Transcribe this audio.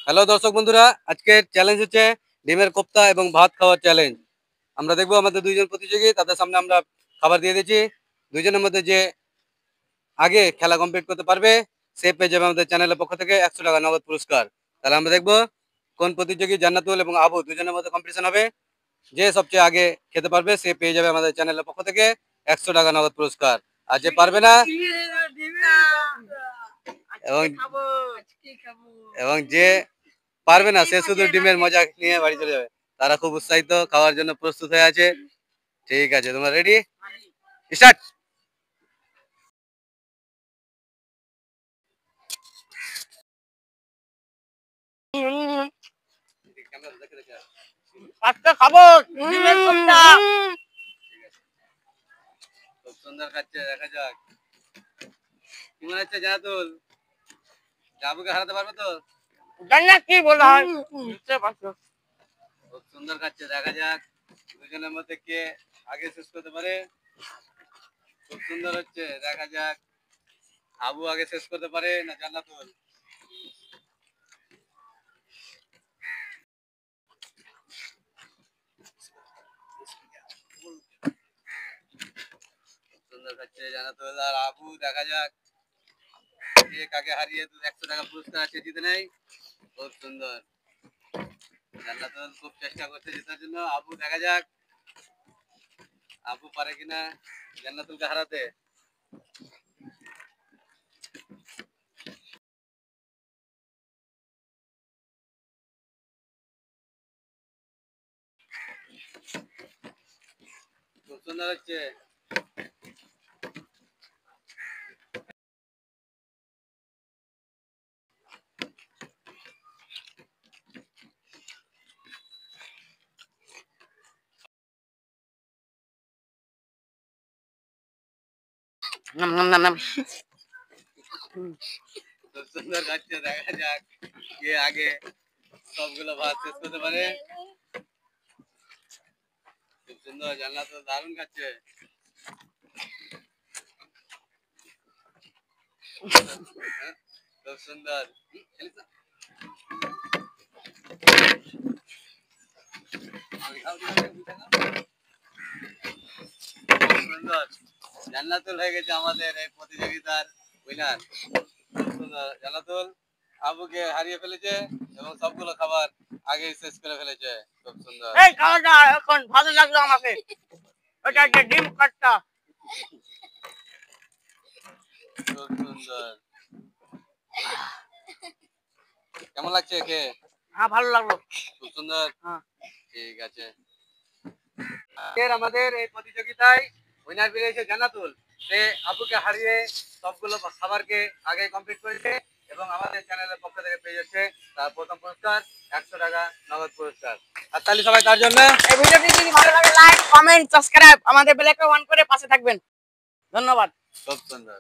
Hello দর্শক বন্ধুরা, আজকের চ্যালেঞ্জ হচ্ছে ডিমের কোপ্তা এবং ভাত খাওয়ার চ্যালেঞ্জ। আমরা দেখবো আমাদের দুইজন প্রতিযোগী, তাদের সামনে আমরা খাবার দিয়ে দিয়েছি। দুইজনের মধ্যে যে আগে খেলা কমপ্লিট করতে পারবে সে পেয়ে যাবে আমাদের চ্যানেলের পক্ষ থেকে 100 টাকা নগদ পুরস্কার। তাহলে আমরা দেখবো কোন প্রতিযোগী জান্নাতুল এবং আবু দুজনের মধ্যে কম্পিটিশন হবে। যে সবচেয়ে আগে খেতে পারবে সে পেয়ে যাবে আমাদের চ্যানেলের পক্ষ থেকে 100 টাকা নগদ পুরস্কার। আর যে পারবে না এবং এবং যে পারবে না সে শুধু ডিমের মজা নিয়ে বাড়ি চলে যাবে। তারা খুব উৎসাহিত, খাওয়ার জন্য প্রস্তুত হয়ে আছে। ঠিক আছে, তোমরা রেডি? স্টার্ট। আজকে খাবো ডিমের কোপ্তা। খুব সুন্দর খাচ্ছে, দেখা যাক কি মনে হচ্ছে জানাতুল। আবুকে হারাতে পারবে তো? জানি না কি বলা হয়, বুঝতে পারছো। খুব সুন্দর খাচ্ছে, দেখা যাক দুজনের মধ্যে কে আগে শেষ করতে পারে। খুব সুন্দর হচ্ছে, দেখা যাক আবু আগে শেষ করতে পারে না জান্নাতুল। সুন্দর খাচ্ছে জান্নাতুল আর আবু, দেখা যাক কে কাকে হারিয়ে 100 টাকা পুরস্কার আছে জিতে নেয়। খুব সুন্দর, জান্নাতুল খুব চেষ্টা করছে জেতার জন্য। আবু, দেখা যাক আবু পারে কিনা জান্নাতুলকে হারাতে। খুব সুন্দর হচ্ছে। নাম নাম নাম নাম। খুব সুন্দর খাচ্ছে, দেখা যাক কে আগে সবগুলো ভাত শেষ করতে পারে। খুব সুন্দর, জান্নাতুল দারুণ খাচ্ছে। খুব সুন্দর, সুন্দর। জান্নাতুল হয়ে গেছে আমাদের এই প্রতিযোগিতার উইনার। খুব সুন্দর, জান্নাতুল আবুকে হারিয়ে ফেলেছে এবং সবগুলো খাবার আগেই শেষ করে ফেলেছে। খুব সুন্দর। এই খাওয়াটা এখন ভালো লাগলো আমাকে। ওটা যে ডিম কোপ্তা। খুব সুন্দর, কেমন লাগছে খেয়ে? হ্যাঁ, ভালো লাগলো। খুব সুন্দর, হ্যাঁ, ঠিক আছে। আমাদের এই প্রতিযোগিতায় উইনার পেয়েছে জান্নাতুল। সে আবুকে হারিয়ে সবগুলো খাবারকে আগে কমপ্লিট করেছে এবং আমাদের চ্যানেলের পক্ষ থেকে পেয়ে যাচ্ছে তার প্রথম পুরস্কার 100 টাকা নগদ পুরস্কার। আর তাহলে সবাই তার জন্য। এই ভিডিওটি যদি ভালো লাগে লাইক, কমেন্ট, সাবস্ক্রাইব, আমাদের বেল আইকন অন করে পাশে থাকবেন। ধন্যবাদ। খুব সুন্দর।